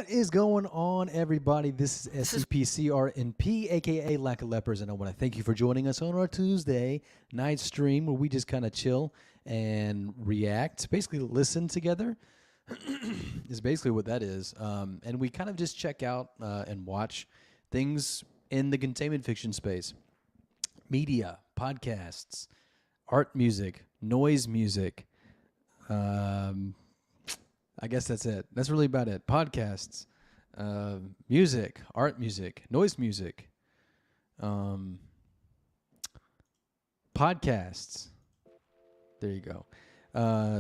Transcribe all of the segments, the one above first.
What is going on, everybody? This is SCPCRNP, aka Lack of Lepers, and I want to thank you for joining us on our Tuesday night stream where we just kind of chill and react, basically listen together. Is basically what that is, and we kind of just check out and watch things in the containment fiction space: media, podcasts, art, music, noise music. I guess that's it. That's really about it. Podcasts, music, art music, noise music, podcasts. There you go.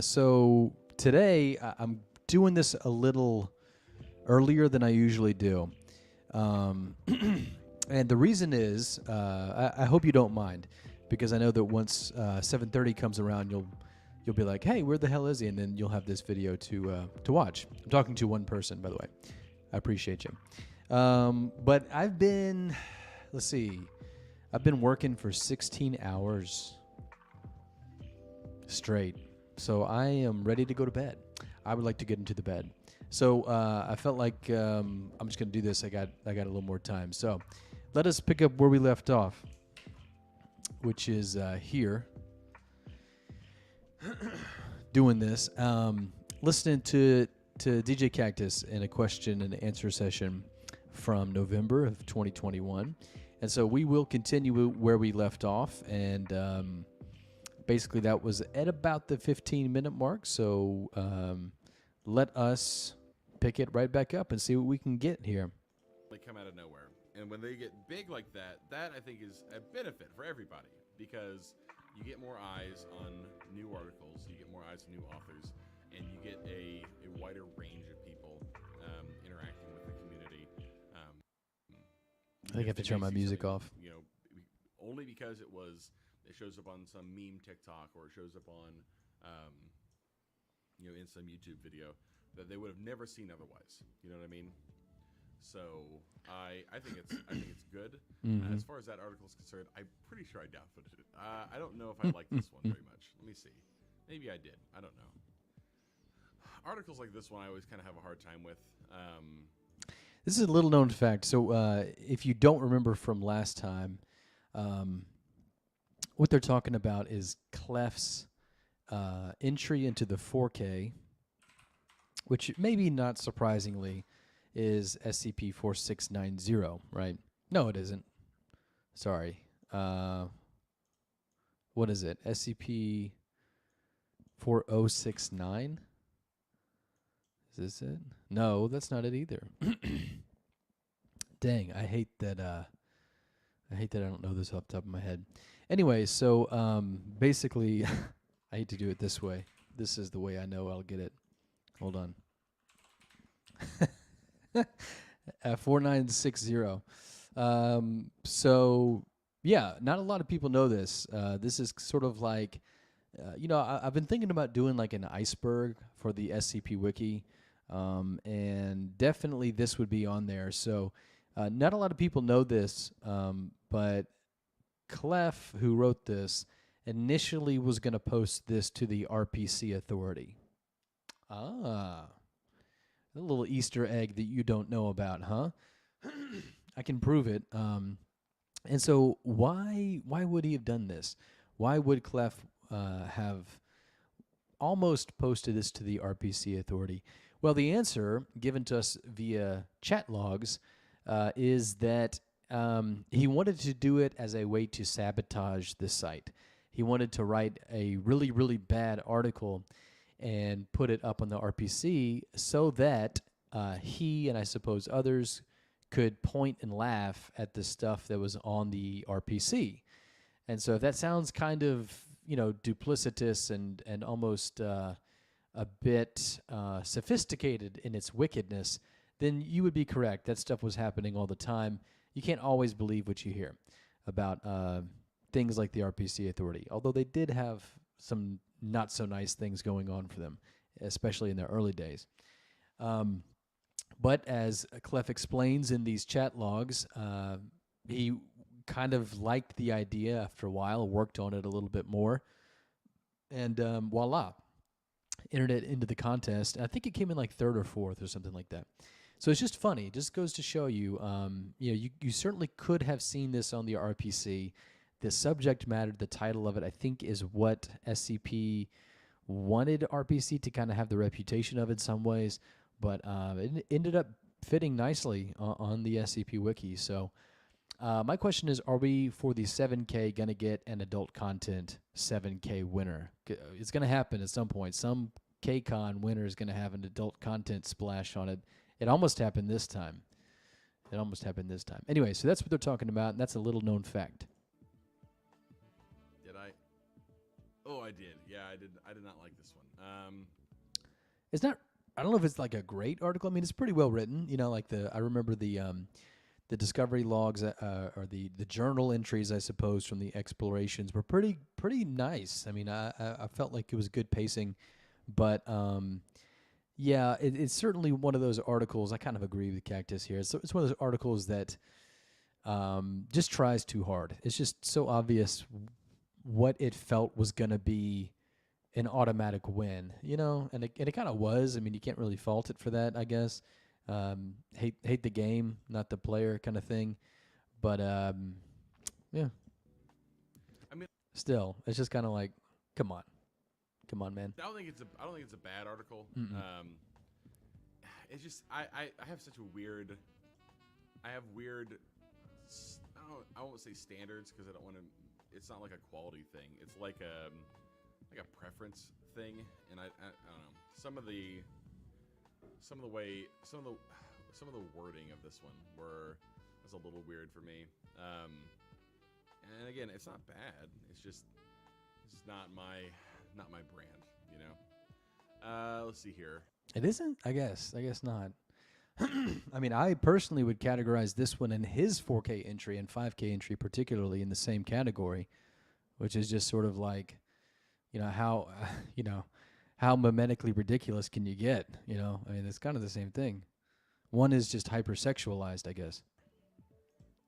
So today I'm doing this a little earlier than I usually do. And the reason is, I hope you don't mind, because I know that once 7:30 comes around, you'll be like, hey, where the hell is he? And then you'll have this video to watch. I'm talking to one person, by the way. I appreciate you. But I've been working for 16 hours straight. So I am ready to go to bed. I would like to get into the bed. So I felt like I'm just going to do this. I got a little more time. So let us pick up where we left off, which is here. Doing this, listening to djkaktus in a question and answer session from November of 2021. And so we will continue where we left off, and basically that was at about the 15-minute mark. So let us pick it right back up and see what we can get here. They come out of nowhere, and when they get big like that, that I think is a benefit for everybody, because you get more eyes on new articles, you get more eyes on new authors, and you get a wider range of people interacting with the community. I think I have to turn my music off. You know, only because it shows up on some meme TikTok, or it shows up on, in some YouTube video that they would have never seen otherwise. You know what I mean? So I think it's good. Mm-hmm. As far as that article is concerned, I'm pretty sure I downvoted it. I don't know if I like this one very much. Let me see. Maybe I did. I don't know. Articles like this one I always kind of have a hard time with. This is a little known fact. So if you don't remember from last time, what they're talking about is Clef's entry into the 4K, which maybe not surprisingly is SCP-4690, right? No, it isn't. Sorry. What is it? SCP-4069? Is this it? No, that's not it either. Dang, I hate that I don't know this off the top of my head. Anyway, so basically I hate to do it this way. This is the way I know I'll get it. Hold on. 4960. So yeah, not a lot of people know this. This is sort of like, I've been thinking about doing like an iceberg for the SCP Wiki, and definitely this would be on there. So not a lot of people know this, but Clef, who wrote this, initially was going to post this to the RPC Authority. A little Easter egg that you don't know about, huh? I can prove it. And so why would he have done this? Why would Clef have almost posted this to the RPC Authority? Well, the answer given to us via chat logs is that he wanted to do it as a way to sabotage the site. He wanted to write a really, really bad article and put it up on the RPC so that he, and I suppose others, could point and laugh at the stuff that was on the RPC. And so if that sounds kind of, duplicitous and almost a bit sophisticated in its wickedness, then you would be correct. That stuff was happening all the time. You can't always believe what you hear about things like the RPC Authority, although they did have some not so nice things going on for them, especially in their early days. But as Clef explains in these chat logs, he kind of liked the idea after a while, worked on it a little bit more, and voila, entered it into the contest. I think it came in like 3rd or 4th or something like that. So it's just funny. It just goes to show you, you certainly could have seen this on the RPC. The subject matter, the title of it, I think, is what SCP wanted RPC to kind of have the reputation of in some ways, but it ended up fitting nicely on the SCP Wiki. So my question is, are we, for the 7K, going to get an adult content 7K winner? It's going to happen at some point. Some KCON winner is going to have an adult content splash on it. It almost happened this time. Anyway, so that's what they're talking about, and that's a little known fact. Did I? Oh, I did. Yeah, I did. I did not like this one. It's not. I don't know if it's like a great article. I mean, it's pretty well written. You know, like I remember the discovery logs or the journal entries, I suppose, from the explorations were pretty nice. I mean, I felt like it was good pacing, but yeah, it's certainly one of those articles. I kind of agree with Cactus here. It's one of those articles that just tries too hard. It's just so obvious what it felt was going to be an automatic win, you know, and it kind of was. I mean, you can't really fault it for that, I guess. Hate the game, not the player, kind of thing. But yeah. I mean, still, it's just kind of like, come on, man. I don't think it's a bad article. It's just I have such a weird. I have weird. I won't say standards because I don't want to. It's not like a quality thing. It's like a preference thing, and I don't know. Some of the wording of this one was a little weird for me. And again, it's not bad. It's just not my brand, you know. Let's see here. It isn't? I guess not. I mean, I personally would categorize this one and his 4K entry and 5K entry particularly in the same category, which is just sort of like, how memetically ridiculous can you get? You know, I mean, it's kind of the same thing. One is just hypersexualized, I guess.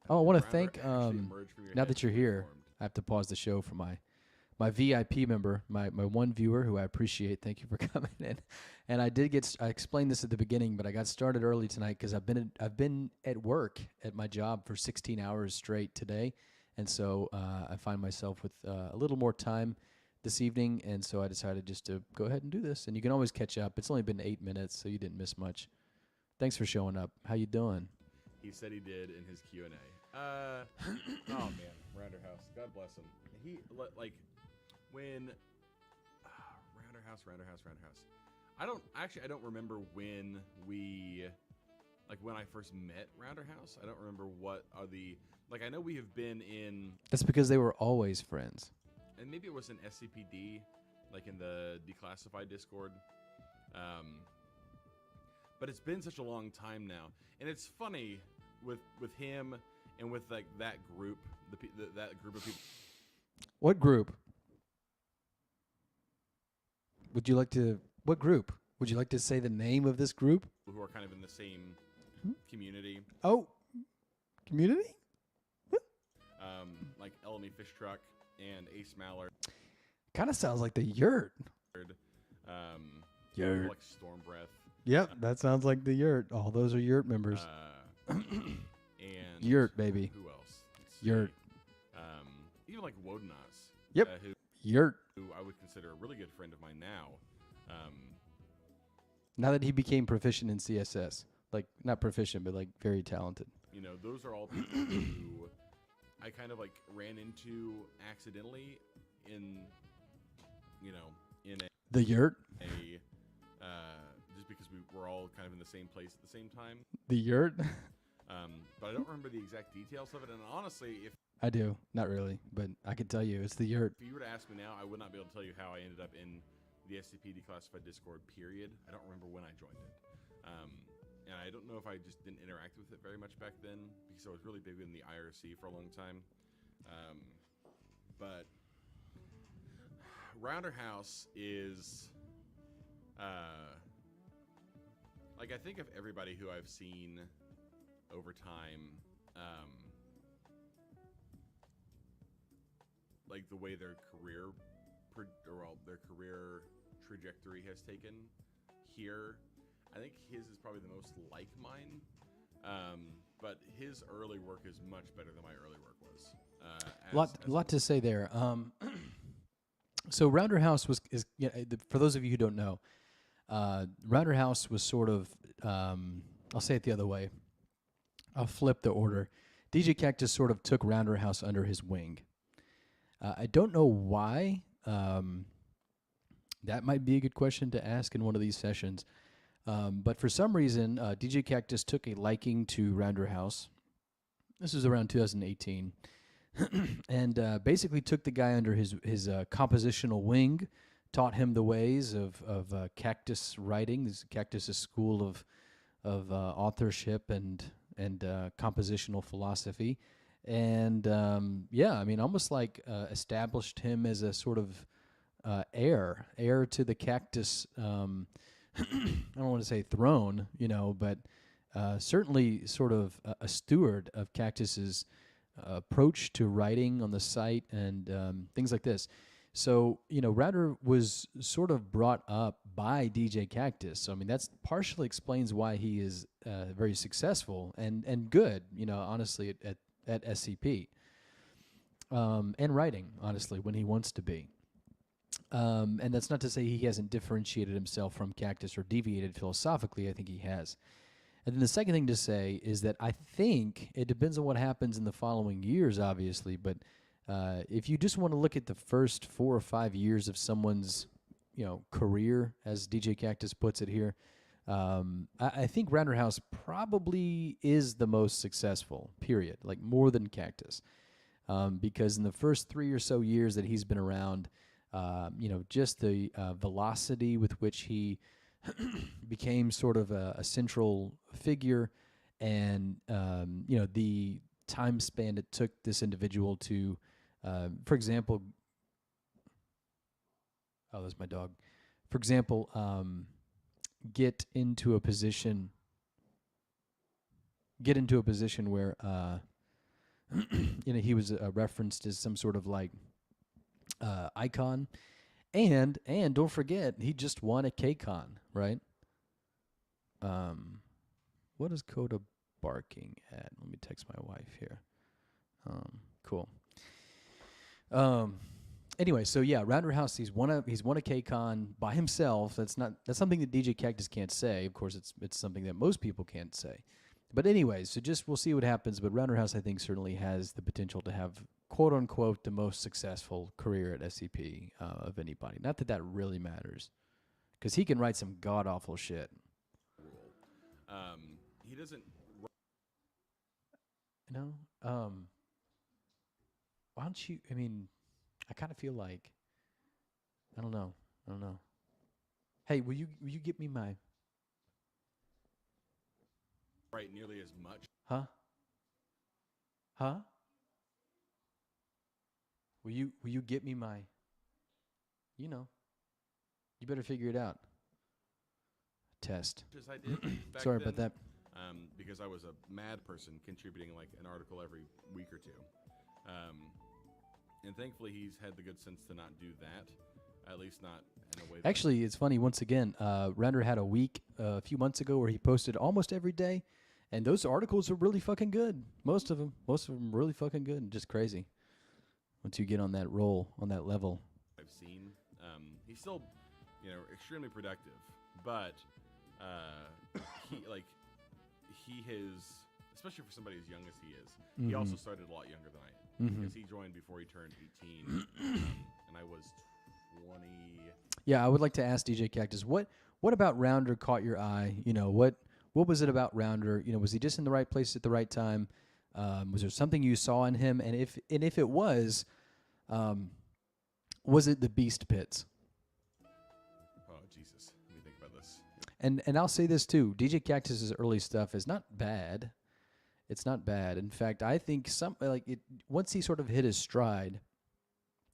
Oh, I want to thank, now that you're here, I have to pause the show for my VIP member, my one viewer who I appreciate. Thank you for coming in. And I explained this at the beginning, but I got started early tonight because I've been at work at my job for 16 hours straight today. And so I find myself with a little more time this evening, and so I decided just to go ahead and do this. And you can always catch up. It's only been 8 minutes, so you didn't miss much. Thanks for showing up. How you doing? He said he did in his Q&A. Oh man, Rounderhouse, God bless him. He when Rounderhouse. I don't remember when when I first met Rounderhouse. I don't remember what are the I know we have been in. That's because they were always friends. And maybe it was an SCPD, like in the declassified Discord. But it's been such a long time now, and it's funny with him and with that group, that group of people. What group? What group? Would you like to say the name of this group? Who are kind of in the same community. Oh, community? Like Elemy Fish Truck and Ace Mallard. Kind of sounds like the Yurt. Yurt. Like Storm Breath. Yep, that sounds like the Yurt. All those are Yurt members. And Yurt, baby. Who else? Yurt. Even like Wodenaz. Yep. Yurt. Who I would consider a really good friend of mine now. Now that he became proficient in CSS. Like, not proficient, but like very talented. You know, those are all people who I kind of ran into accidentally in the Yurt. Just because we were all kind of in the same place at the same time. The Yurt. But I don't remember the exact details of it. And honestly, if I do, not really, but I can tell you it's the Yurt. If you were to ask me now, I would not be able to tell you how I ended up in the SCP Declassified Discord. Period. I don't remember when I joined it. And I don't know if I just didn't interact with it very much back then because I was really big in the IRC for a long time. But Rounderhouse is I think of everybody who I've seen over time, the way their career trajectory has taken here. I think his is probably the most like mine. But his early work is much better than my early work was. Lot to say there. So Rounder House for those of you who don't know, Rounder House was sort of, I'll say it the other way. I'll flip the order. DJ Cactus sort of took Rounder House under his wing. I don't know why. That might be a good question to ask in one of these sessions. But for some reason, DJ Cactus took a liking to Rounder House. This was around 2018. And basically took the guy under his compositional wing, taught him the ways of Cactus writing. Cactus is a school of authorship and compositional philosophy. And almost like established him as a sort of heir to the Cactus. I don't want to say throne, but certainly sort of a steward of Cactus's approach to writing on the site and things like this. So, Rounder was sort of brought up by DJ Cactus. So, I mean, that's partially explains why he is very successful and good, honestly, at SCP. And writing, honestly, when he wants to be. And that's not to say he hasn't differentiated himself from Cactus or deviated philosophically. I think he has. And then the second thing to say is that I think it depends on what happens in the following years, obviously, but if you just want to look at the first 4 or 5 years of someone's, career, as DJ Cactus puts it here, I think Rounder House probably is the most successful, period, like more than Cactus. Because in the first 3 or so years that he's been around, just the velocity with which he became sort of a central figure, and the time span it took this individual to, for example, that's my dog. For example, get into a position where he was referenced as some sort of like icon. And don't forget, he just won a KCON, right? What is Coda barking at? Let me text my wife here. Cool. Anyway, so yeah, Rounder House, he's won a KCON by himself. That's something that DJ Cactus can't say. Of course, it's something that most people can't say. But anyways, so we'll see what happens. But Rounder House, I think, certainly has the potential to have, quote unquote, the most successful career at SCP of anybody. Not that really matters, because he can write some god awful shit. He doesn't. Why don't you? I mean, I kind of feel like, I don't know. Hey, will you get me my? Write nearly as much. Huh? Will you get me my? You better figure it out. Test. As I did back Sorry then, about that. Because I was a mad person contributing like an article every week or two. And thankfully he's had the good sense to not do that, at least not in a way that... Actually, it's funny, once again, Rounder had a week a few months ago where he posted almost every day, and those articles are really fucking good. Most of them really fucking good and just crazy once you get on that roll, on that level. I've seen. He's still, extremely productive, but he has, especially for somebody as young as he is, he also started a lot younger than I am. Because he joined before he turned 18, and I was 20. Yeah, I would like to ask DJ Cactus, what about Rounder caught your eye? What was it about Rounder? Was he just in the right place at the right time? Was there something you saw in him? And if it was it the Beast Pits? Oh, Jesus. Let me think about this. And I'll say this too. DJ Cactus's early stuff is not bad. It's not bad. In fact, I think once he sort of hit his stride,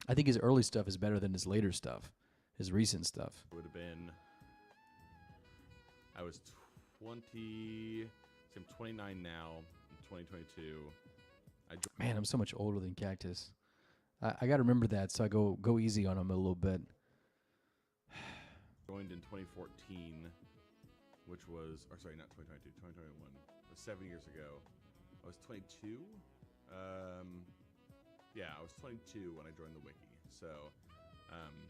I think his early stuff is better than his later stuff, his recent stuff. It would have been, I was 20, I'm 29 now, in 2022. Man, I'm so much older than Cactus. I got to remember that, so I go easy on him a little bit. Joined in 2014 which was, or sorry, not 2022, 2021. It was 7 years ago. I was 22. Yeah, I was 22 when I joined the wiki. So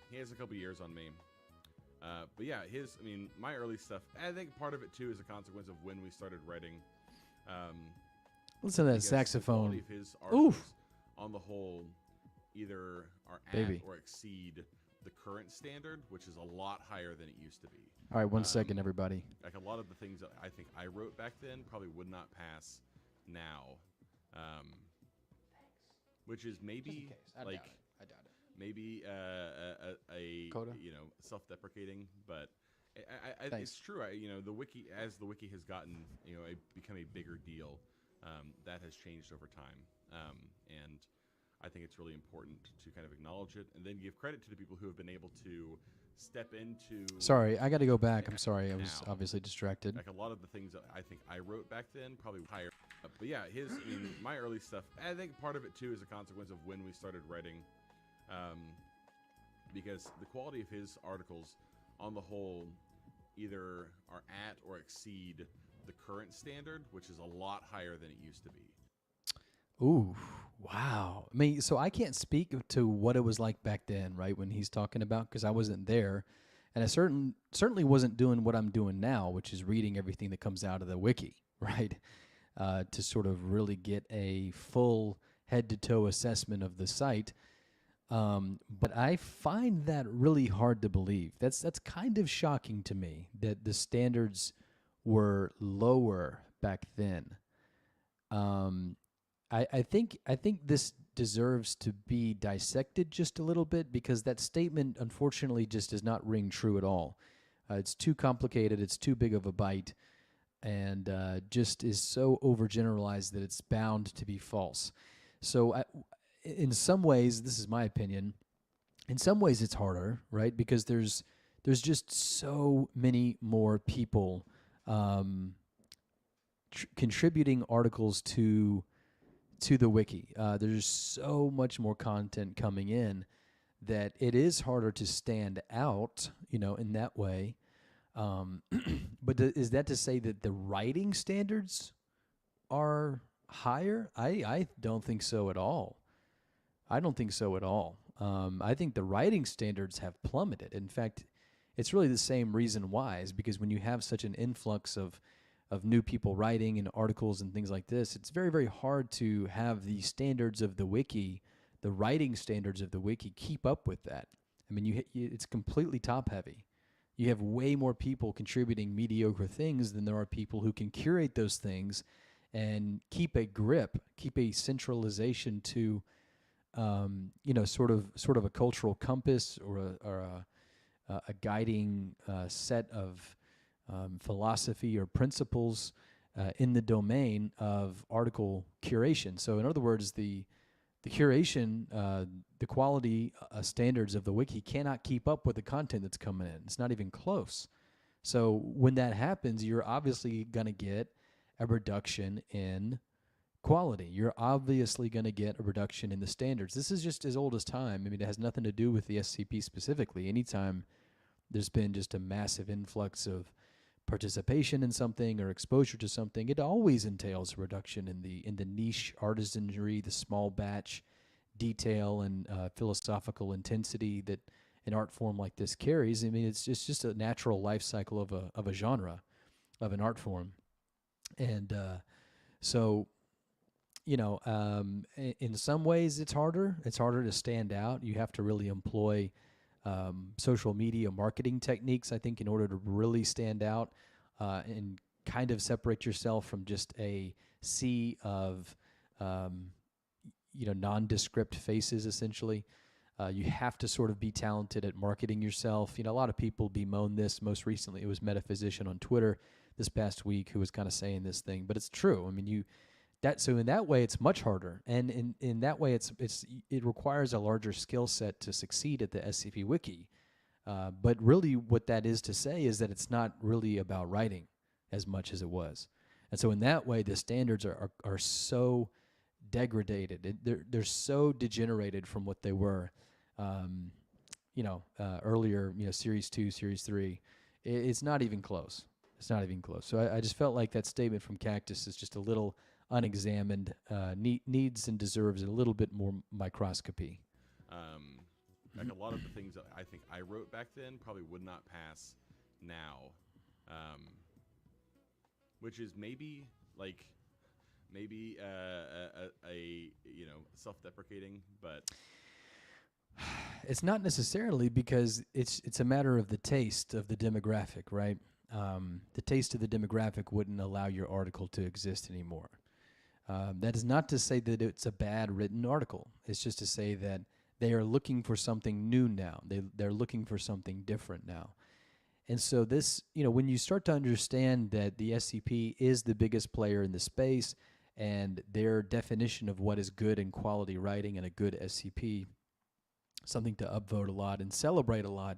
he has a couple years on me. But yeah, my early stuff, I think part of it too is a consequence of when we started writing. Listen to that saxophone. The quality of his articles, on the whole, either are at Baby. or exceed the current standard, which is a lot higher than it used to be. All right, 1 second, everybody. Like a lot of the things that I think I wrote back then probably would not pass now. Which is maybe like I doubt it. maybe a Coda? self-deprecating, but it's true. The wiki, as the wiki has gotten become a bigger deal, that has changed over time, and I think it's really important to kind of acknowledge it and then give credit to the people who have been able to step into. Sorry, I got to go back. I'm sorry, I was obviously distracted. Like a lot of the things that I think I wrote back then probably higher. But yeah, my early stuff, I think part of it too is a consequence of when we started writing, because the quality of his articles, on the whole, either are at or exceed the current standard, which is a lot higher than it used to be. Ooh, wow. I mean, so I can't speak to what it was like back then, right, when he's talking about, because I wasn't there, and I certainly wasn't doing what I'm doing now, which is reading everything that comes out of the wiki, right, to sort of really get a full head-to-toe assessment of the site. But I find that really hard to believe. That's kind of shocking to me that the standards were lower back then. I think this deserves to be dissected just a little bit, because that statement, unfortunately, just does not ring true at all. It's too complicated. It's too big of a bite, and just is so overgeneralized that it's bound to be false. So in some ways, this is my opinion, in some ways it's harder, right? Because there's just so many more people contributing articles to the wiki. There's so much more content coming in that it is harder to stand out, in that way. But is that to say that the writing standards are higher? I don't think so at all. I don't think so at all. I think the writing standards have plummeted. In fact, it's really the same reason why, is because when you have such an influx of new people writing and articles and things like this, it's very, very hard to have the standards of the wiki, the writing standards of the wiki, keep up with that. I mean, it's completely top-heavy. You have way more people contributing mediocre things than there are people who can curate those things and keep a grip, keep a centralization to, sort of a cultural compass or a guiding set of philosophy or principles in the domain of article curation. So in other words, the curation, the quality standards of the wiki cannot keep up with the content that's coming in. It's not even close. So when that happens, you're obviously going to get a reduction in quality. You're obviously going to get a reduction in the standards. This is just as old as time. I mean, it has nothing to do with the SCP specifically. Anytime there's been just a massive influx of participation in something or exposure to something, it always entails a reduction in the niche artisanry, the small batch detail and philosophical intensity that an art form like this carries. I mean, it's just a natural life cycle of a genre, of an art form. And so, in some ways it's harder. It's harder to stand out. You have to really employ social media marketing techniques, I think, in order to really stand out and kind of separate yourself from just a sea of, nondescript faces, essentially. You have to sort of be talented at marketing yourself. A lot of people bemoan this. Most recently, it was Metaphysician on Twitter this past week who was kind of saying this thing, but it's true. I mean, so in that way, it's much harder, and in that way, it requires a larger skill set to succeed at the SCP Wiki. But really, what that is to say is that it's not really about writing as much as it was, and so in that way, the standards are so degraded. They're so degenerated from what they were, earlier. Series 2, Series 3. It's not even close. It's not even close. So I just felt like that statement from Cactus is just a little unexamined, needs and deserves a little bit more microscopy. Like a lot of the things that I think I wrote back then probably would not pass now, which is maybe a self-deprecating, but it's not necessarily, because it's a matter of the taste of the demographic, right? The taste of the demographic wouldn't allow your article to exist anymore. That is not to say that it's a bad written article. It's just to say that they are looking for something new now. They're looking for something different now. And so this, when you start to understand that the SCP is the biggest player in the space, and their definition of what is good and quality writing and a good SCP, something to upvote a lot and celebrate a lot,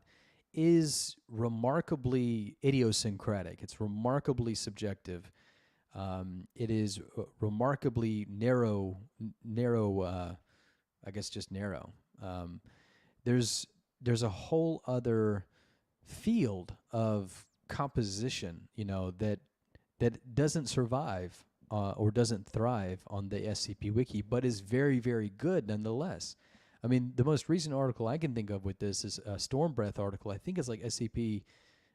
is remarkably idiosyncratic. It's remarkably subjective. It is remarkably narrow. I guess just narrow. There's a whole other field of composition, that doesn't survive or doesn't thrive on the SCP Wiki, but is very, very good nonetheless. I mean, the most recent article I can think of with this is a Storm Breath article. I think it's like SCP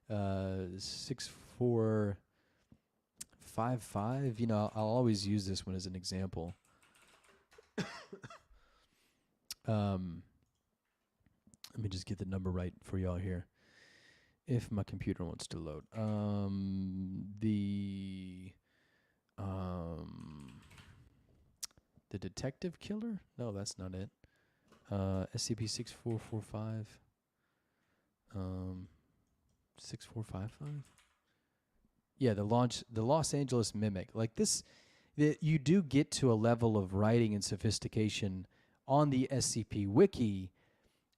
6455. I'll always use this one as an example. Let me just get the number right for y'all here, if my computer wants to load. The detective killer? No, that's not it. SCP-6445. 6455? Yeah, the Los Angeles Mimic. Like this, you do get to a level of writing and sophistication on the SCP Wiki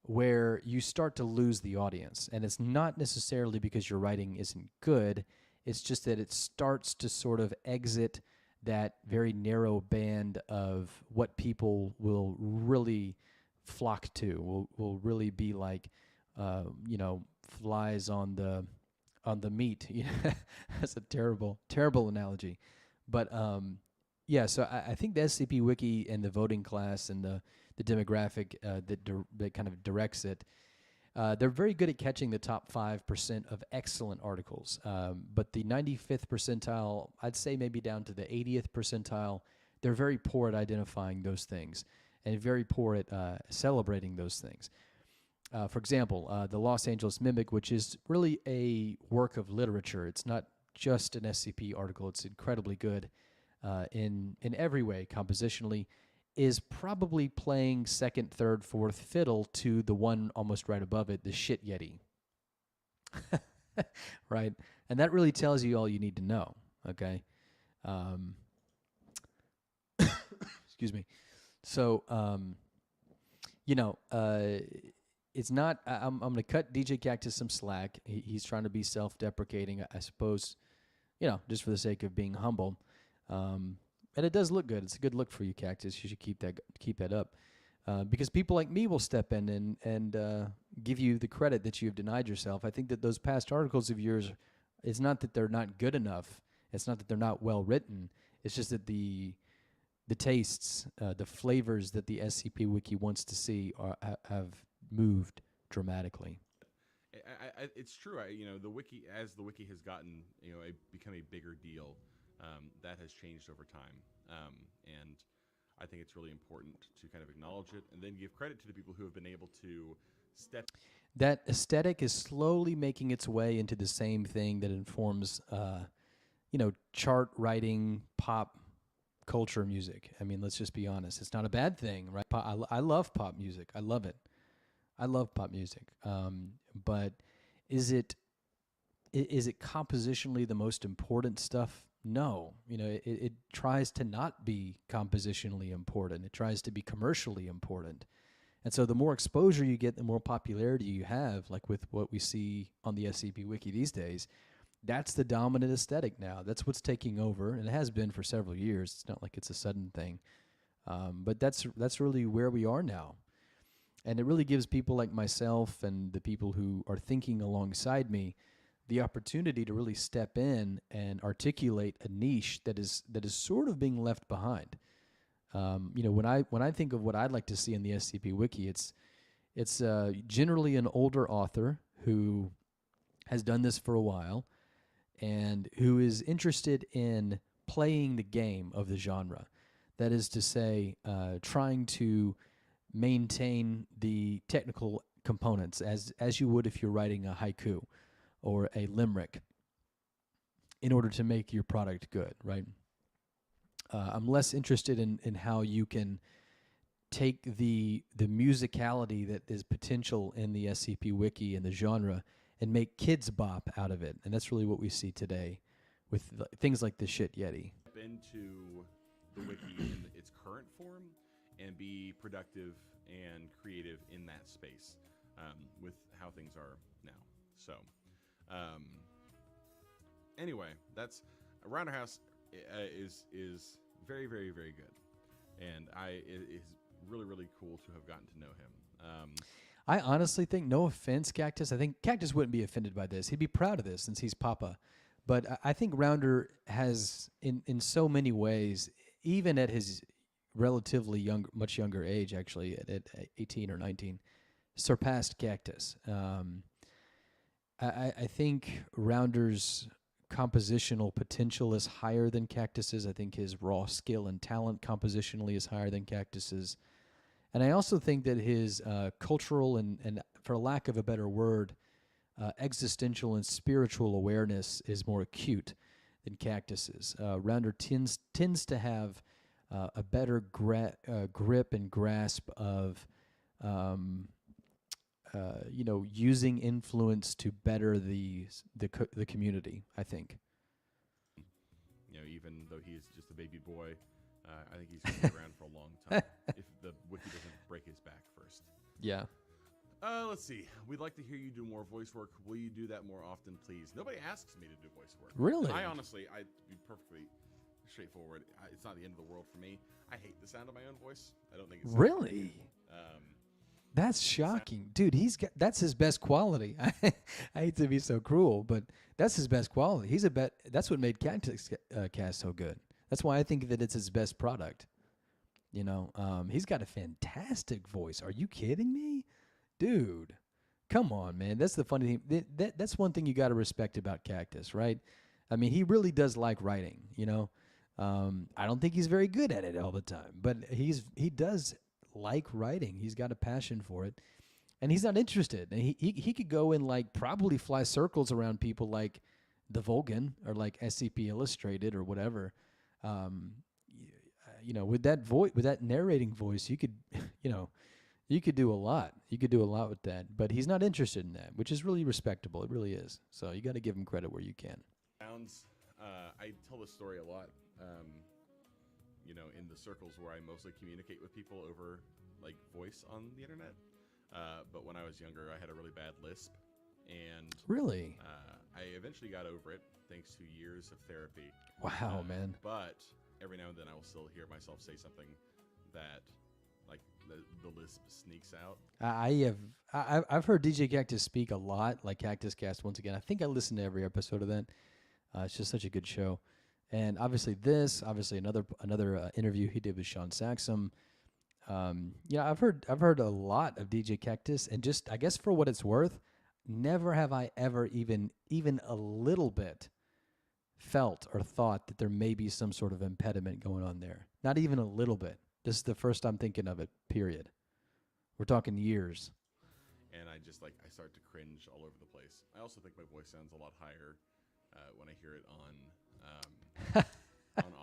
where you start to lose the audience. And it's not necessarily because your writing isn't good. It's just that it starts to sort of exit that very narrow band of what people will really flock to, will really be like, flies on the meat. That's a terrible analogy. But yeah, so I think the SCP Wiki and the voting class and the demographic that kind of directs it, they're very good at catching the top 5% of excellent articles. But the 95th percentile, I'd say maybe down to the 80th percentile, they're very poor at identifying those things and very poor at celebrating those things. For example, the Los Angeles Mimic, which is really a work of literature. It's not just an SCP article. It's incredibly good in every way, compositionally, is probably playing second, third, fourth fiddle to the one almost right above it, the Shit Yeti. Right? And that really tells you all you need to know, okay? Excuse me. So, it's not, I'm going to cut djkaktus some slack. He's trying to be self-deprecating, I suppose, just for the sake of being humble. And it does look good. It's a good look for you, Cactus. You should keep that up. Because people like me will step in and give you the credit that you've denied yourself. I think that those past articles of yours, it's not that they're not good enough. It's not that they're not well written. It's just that the tastes, the flavors that the SCP Wiki wants to see have moved dramatically. It's true. The wiki, as the wiki has gotten, become a bigger deal, that has changed over time. And I think it's really important to kind of acknowledge it and then give credit to the people who have been able to step. That aesthetic is slowly making its way into the same thing that informs, chart writing, pop culture music. I mean, let's just be honest. It's not a bad thing, right? I love pop music. I love it. I love pop music. But is it compositionally the most important stuff? No. It tries to not be compositionally important. It tries to be commercially important. And so the more exposure you get, the more popularity you have, like with what we see on the SCP Wiki these days. That's the dominant aesthetic now. That's what's taking over, and it has been for several years. It's not like it's a sudden thing. But that's really where we are now. And it really gives people like myself and the people who are thinking alongside me the opportunity to really step in and articulate a niche that is sort of being left behind. When I think of what I'd like to see in the SCP Wiki, it's generally an older author who has done this for a while and who is interested in playing the game of the genre. That is to say, trying to maintain the technical components as you would if you're writing a haiku or a limerick in order to make your product good, right? I'm less interested in how you can take the musicality that is potential in the SCP Wiki and the genre and make kids bop out of it. And that's really what we see today with things like the Shit Yeti. Into the wiki in its current form and be productive and creative in that space with how things are now. So anyway, that's Rounder House is very, very, very good, and it is really, really cool to have gotten to know him. I honestly think, no offense, Cactus, I think Cactus wouldn't be offended by this. He'd be proud of this since he's Papa. But I think Rounder has, in so many ways, even at his relatively much younger age, actually, at 18 or 19, surpassed Cactus. I think Rounder's compositional potential is higher than Cactus's. I think his raw skill and talent compositionally is higher than Cactus's. And I also think that his cultural and, for lack of a better word, existential and spiritual awareness is more acute than Cactus's. Rounder tends to have a better grip and grasp of, using influence to better the community, I think. Even though he is just a baby boy, I think he's going to be around for a long time if the wiki doesn't break his back first. Yeah. Let's see. We'd like to hear you do more voice work. Will you do that more often, please? Nobody asks me to do voice work. Really? I honestly, I'd be perfectly straightforward. It's not the end of the world for me. I hate the sound of my own voice. I don't think it's really. That's shocking, dude. That's his best quality. I hate to be so cruel, but that's his best quality. That's what made Cactus Cast so good. That's why I think that it's his best product. He's got a fantastic voice. Are you kidding me? Dude, come on, man. That's the funny thing. That's one thing you got to respect about Cactus, right? I mean, he really does like writing, I don't think he's very good at it all the time, but he does like writing. He's got a passion for it, and he's not interested. And he could go and probably fly circles around people like the Vulcan or like SCP Illustrated or whatever. With that narrating voice, you could, you could do a lot. You could do a lot with that, but he's not interested in that, which is really respectable. It really is. So you got to give him credit where you can. I tell this story a lot, in the circles where I mostly communicate with people over voice on the internet. But when I was younger, I had a really bad lisp, and really, I eventually got over it thanks to years of therapy. Wow, man! But every now and then, I will still hear myself say something that, the lisp sneaks out. I've heard DJ Cactus speak a lot, like Cactus Cast. Once again, I think I listened to every episode of that. It's just such a good show, and obviously another interview he did with Sean Saxum. I've heard a lot of DJ Cactus, and just, I guess, for what it's worth, never have I ever even a little bit felt or thought that there may be some sort of impediment going on there. Not even a little bit. This is the first I'm thinking of it, period. We're talking years. And I start to cringe all over the place. I also think my voice sounds a lot higher when I hear it on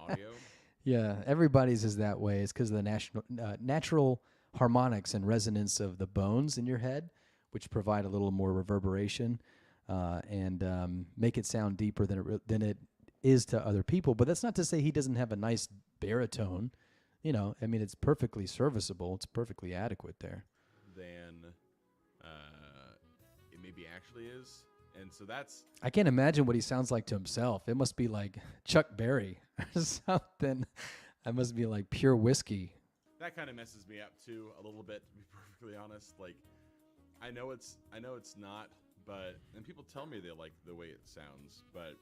audio. Yeah, everybody's is that way. It's because of the natural harmonics and resonance of the bones in your head, which provide a little more reverberation and make it sound deeper than it is to other people. But that's not to say he doesn't have a nice baritone. It's perfectly serviceable. It's perfectly adequate there. Than it maybe actually is. And so that's... I can't imagine what he sounds like to himself. It must be like Chuck Berry or something. That must be like pure whiskey. That kind of messes me up too a little bit, to be perfectly honest. I know it's not and people tell me they like the way it sounds, but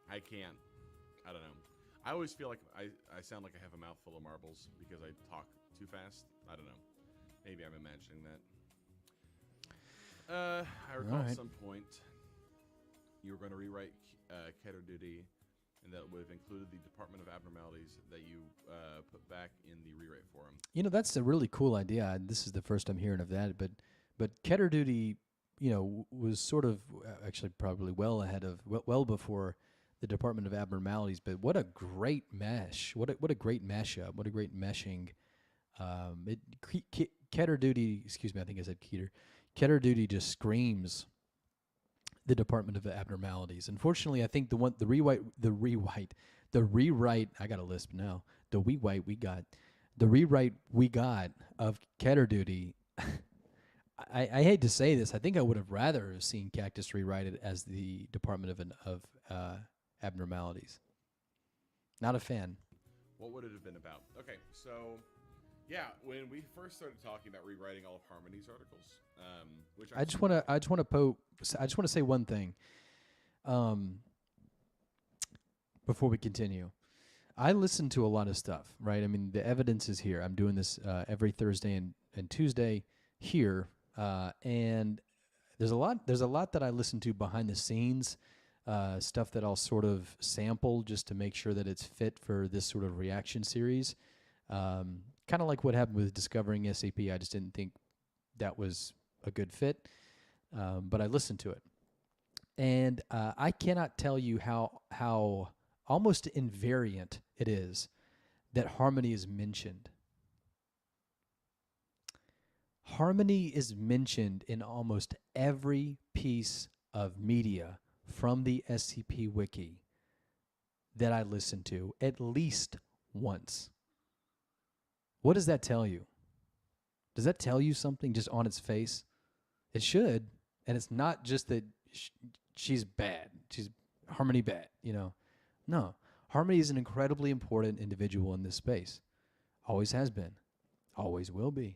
I can't. I don't know. I always feel like I sound like I have a mouthful of marbles because I talk too fast. I don't know. Maybe I'm imagining that. I recall at some point you were going to rewrite Keter Duty, and that would have included the Department of Abnormalities that you put back in the rewrite forum. You know, that's a really cool idea. This is the first I'm hearing of that, but Keter Duty, you know, was sort of actually probably well ahead of well before the Department of Abnormalities. But what a great mesh! What a great mashup! What a great meshing! Keter Duty, excuse me, I think I said Keter. Keter Duty just screams the Department of Abnormalities. Unfortunately, I think the rewrite. I got a lisp now. The rewrite we got of Keter Duty. I hate to say this. I think I would have rather seen Cactus rewrite it as the Department of Abnormalities. Not a fan. What would it have been about? Okay, so yeah, when we first started talking about rewriting all of Harmony's articles, which I just want to say one thing. Before we continue, I listen to a lot of stuff, right? I mean, the evidence is here. I'm doing this every Thursday and Tuesday here, and there's a lot that I listen to behind the scenes, stuff that I'll sort of sample just to make sure that it's fit for this sort of reaction series. Kind of like what happened with Discovering SCP. I just didn't think that was a good fit, but I listened to it. And I cannot tell you how almost invariant it is that Harmony is mentioned. Harmony is mentioned in almost every piece of media from the SCP Wiki that I listen to at least once. What does that tell you? Does that tell you something just on its face? It should. And it's not just that she's bad. She's Harmony bad, you know. No. Harmony is an incredibly important individual in this space. Always has been. Always will be.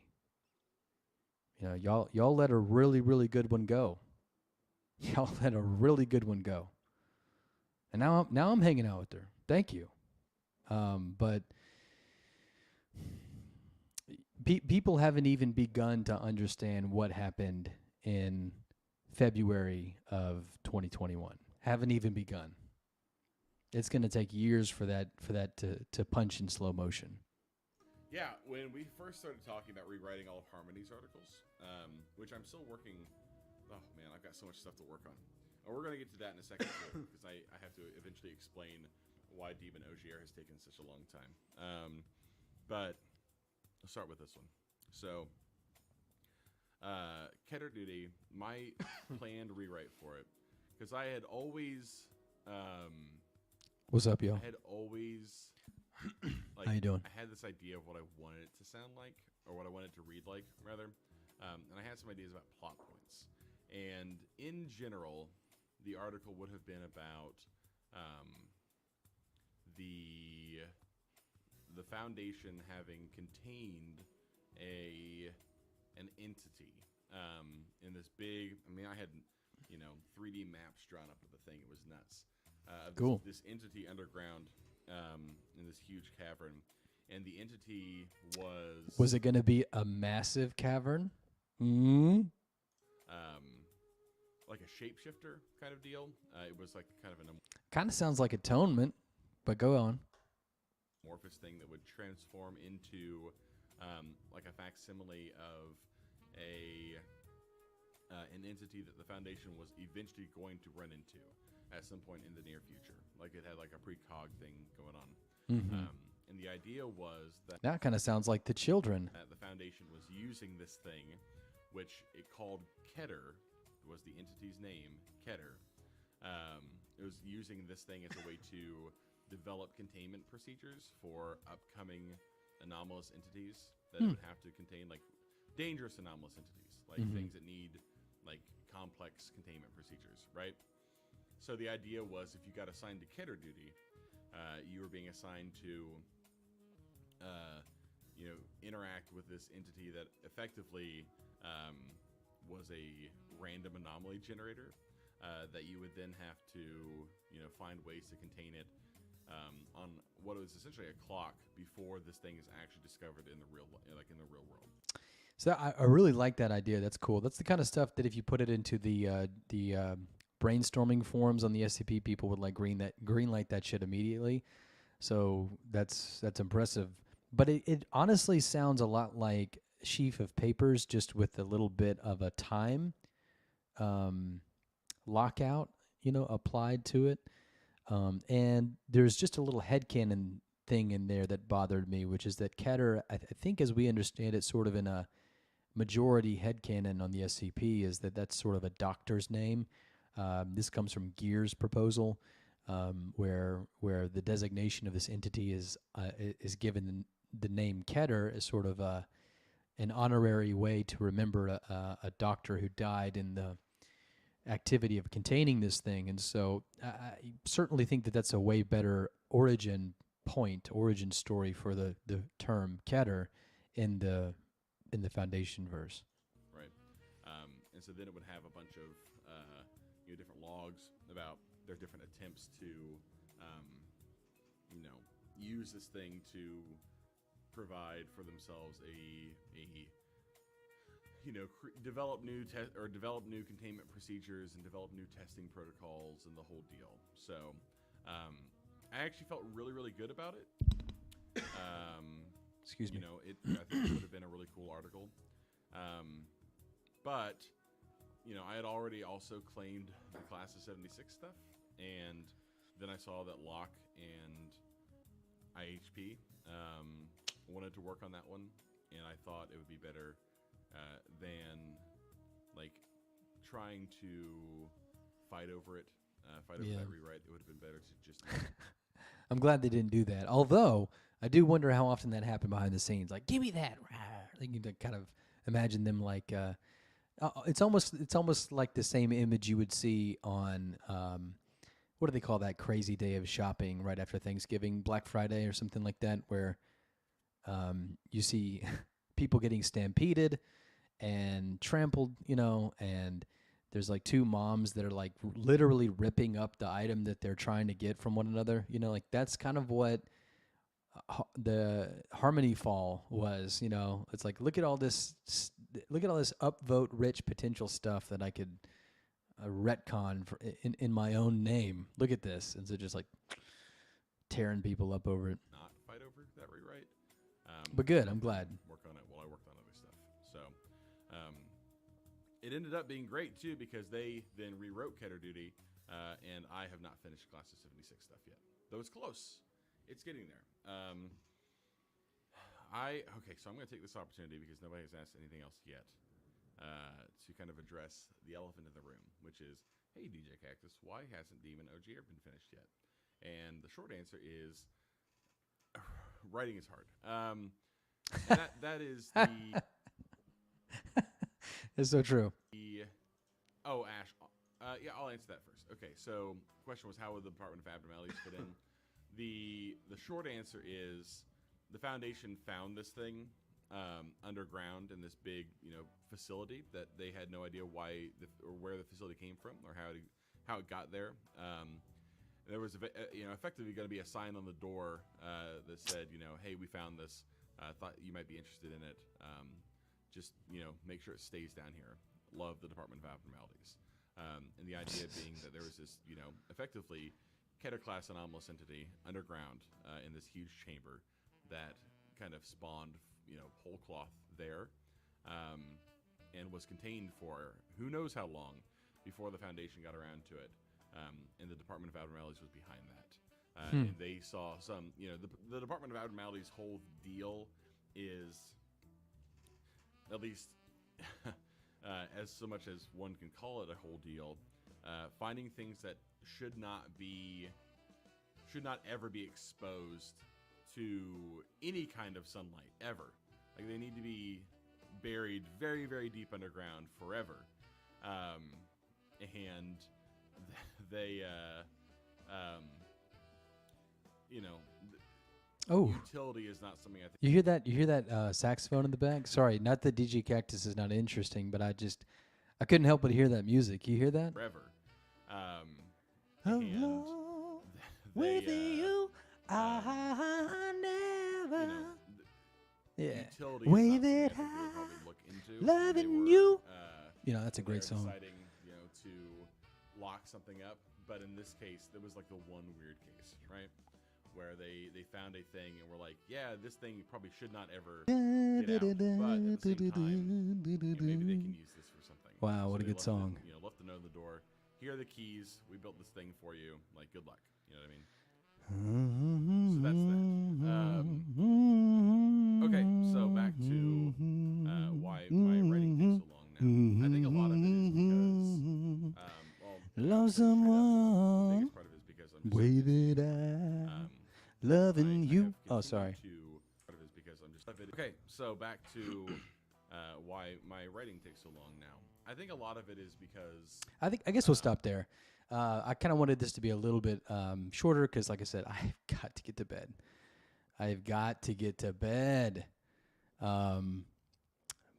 You know, y'all let a really, really good one go. Y'all let a really good one go. And now I'm hanging out with her. Thank you. But people haven't even begun to understand what happened in February of 2021. Haven't even begun. It's going to take years for that to punch in slow motion. Yeah, when we first started talking about rewriting all of Harmony's articles, which I'm still working. Oh man, I've got so much stuff to work on. We're going to get to that in a second too, because I have to eventually explain why Demon Ogier has taken such a long time. But I'll start with this one. So, Keter Duty, my planned rewrite for it, because I had always. What's up, yo? I had always. Like, how you doing? I had this idea of what I wanted it to sound like, or what I wanted to read like, rather. And I had some ideas about plot points. And in general, the article would have been about the Foundation having contained an entity in this big. I mean, I had 3D maps drawn up of the thing. It was nuts. Cool. This entity underground in this huge cavern, and the entity was. Was it going to be a massive cavern? Like a shapeshifter kind of deal. It was like kind of an kind of sounds like Atonement, but go on. Amorphous thing that would transform into like a facsimile of an entity that the Foundation was eventually going to run into at some point in the near future. Like it had like a precog thing going on. Mm-hmm. And the idea was that kind of sounds like the children. The Foundation was using this thing, which it called Keter, was the entity's name, Keter. It was using this thing as a way to develop containment procedures for upcoming anomalous entities that it would have to contain, like dangerous anomalous entities, like things that need like complex containment procedures, right? So the idea was if you got assigned to Keter Duty, you were being assigned to interact with this entity that effectively was a random anomaly generator that you would then have to, find ways to contain it on what was essentially a clock before this thing is actually discovered in the real world. So I really like that idea. That's cool. That's the kind of stuff that if you put it into the brainstorming forums on the SCP, people would like green light that shit immediately. So that's impressive. But it honestly sounds a lot like Sheaf of Papers, just with a little bit of a time lockout, applied to it. And there's just a little headcanon thing in there that bothered me, which is that Keter, I think as we understand it, sort of in a majority headcanon on the SCP, is that's sort of a doctor's name. This comes from Gear's proposal, where the designation of this entity is given the name Keter as sort of an honorary way to remember a doctor who died in the activity of containing this thing. And so I certainly think that that's a way better origin story for the term Keter in the Foundation verse. Right. And so then it would have a bunch of different logs about their different attempts to use this thing to provide for themselves develop new containment procedures and develop new testing protocols and the whole deal. So I actually felt really, really good about it. Excuse me. I think it would have been a really cool article. But I had already also claimed the Class of 76 stuff, and then I saw that Locke and IHP wanted to work on that one, and I thought it would be better than trying to fight over it, that rewrite. It would have been better to just. I'm glad they didn't do that. Although I do wonder how often that happened behind the scenes. Like, give me that. Like, you can kind of imagine them like. It's almost like the same image you would see on what do they call that crazy day of shopping right after Thanksgiving, Black Friday or something like that, where you see people getting stampeded and trampled, and there's like two moms that are like literally ripping up the item that they're trying to get from one another. Like that's kind of what the Harmony Fall was. It's like look at all this upvote rich potential stuff that I could retcon in my own name. Look at this, and so just like tearing people up over it. Not fight over that rewrite. But good, I'm glad. Work on it while I worked on other stuff. So it ended up being great too because they then rewrote Keter Duty, and I have not finished Class of 76 stuff yet. Though it's close. It's getting there. So I'm going to take this opportunity because nobody has asked anything else yet to kind of address the elephant in the room, which is, hey, DJ Cactus, why hasn't Demon OGR been finished yet? And the short answer is writing is hard. That is the... It's so true. Ash. Yeah, I'll answer that first. Okay, so the question was, how would the Department of Abnormalities fit in? The short answer is the Foundation found this thing underground in this big, facility that they had no idea why or where the facility came from or how it got there. There was effectively going to be a sign on the door that said, hey, we found this. Thought you might be interested in it. Just make sure it stays down here. Love the Department of Abnormalities. And the idea being that there was this, effectively Keter class anomalous entity underground in this huge chamber that kind of spawned, whole cloth there, and was contained for who knows how long before the Foundation got around to it. And the Department of Abnormalities was behind that. And they saw some, the Department of Abnormalities' whole deal is, at least as so much as one can call it a whole deal, finding things that should not ever be exposed to any kind of sunlight ever. Like they need to be buried very, very deep underground forever. And they, utility is not something I think. You hear that saxophone in the back? Sorry, not that DJ Cactus is not interesting, but I couldn't help but hear that music. You hear that? forever. Alone They, with you, um, never. you know, Yeah. utility Way is not something I that think they would probably look into. loving They you. were, You know, that's a when they great were song. deciding, to lock something up. But in this case, there was like the one weird case, right? Where they found a thing and were like, yeah, this thing probably should not ever get out. But at the same time, maybe they can use this for something. Wow, what a they good left song. It, left the note on the door. Here are the keys. We built this thing for you. Like, good luck. You know what I mean? So that's that. Okay, so back to why my writing takes so long now. I think a lot of it is because, love straight up, the someone, biggest part of it is because I'm just way so busy. that I Um, loving I you. have Oh, continued sorry. Part of it is because I'm just okay. So back to why my writing takes so long now. I think a lot of it is because I guess we'll stop there. I kind of wanted this to be a little bit shorter because, like I said, I've got to get to bed. I've got to get to bed.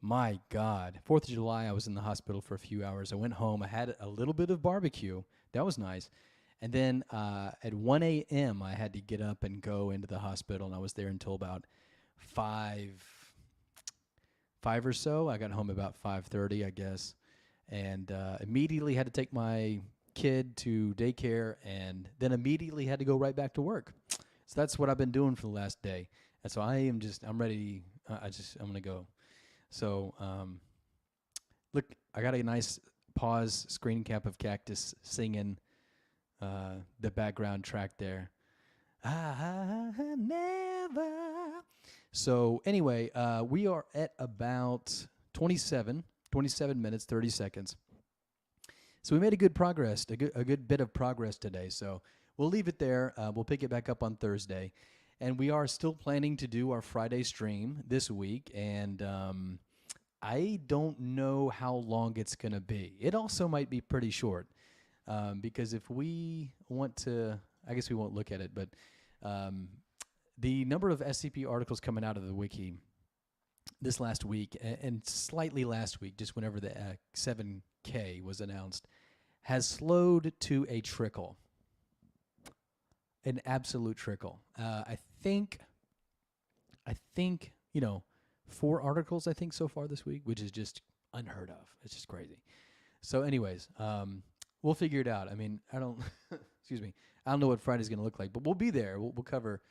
My God. 4th of July, I was in the hospital for a few hours. I went home. I had a little bit of barbecue. That was nice. And then at 1 a.m., I had to get up and go into the hospital, and I was there until about 5 or so. I got home about 5:30, I guess, and immediately had to take my kid to daycare, and then immediately had to go right back to work. So that's what I've been doing for the last day. And so I'm ready. I'm gonna go. So look, I got a nice pause screen cap of Cactus singing the background track there. I never. So anyway, we are at about 27 minutes, 30 seconds. So we made a good bit of progress today. So we'll leave it there. We'll pick it back up on Thursday. And we are still planning to do our Friday stream this week. And I don't know how long it's going to be. It also might be pretty short. Because if we want to, I guess we won't look at it, but the number of SCP articles coming out of the wiki this last week and slightly last week, just whenever the 7K was announced, has slowed to a trickle, an absolute trickle. I think 4 articles, I think, so far this week, which is just unheard of. It's just crazy. So anyways, we'll figure it out. I mean, I don't, excuse me, I don't know what Friday's going to look like, but we'll be there. We'll cover,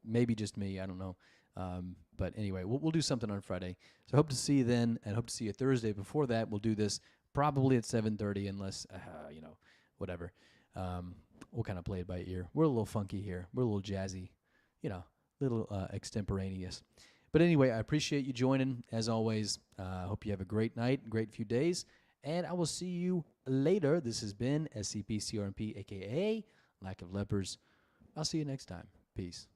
maybe just me. I don't know. But anyway, we'll do something on Friday. So hope to see you then, and hope to see you Thursday. Before that, we'll do this probably at 7:30, unless, whatever. We'll kind of play it by ear. We're a little funky here. We're a little jazzy, little extemporaneous. But anyway, I appreciate you joining, as always. Hope you have a great night, great few days, and I will see you later. This has been SCPCRNP, a.k.a. Lack of Lepers. I'll see you next time. Peace.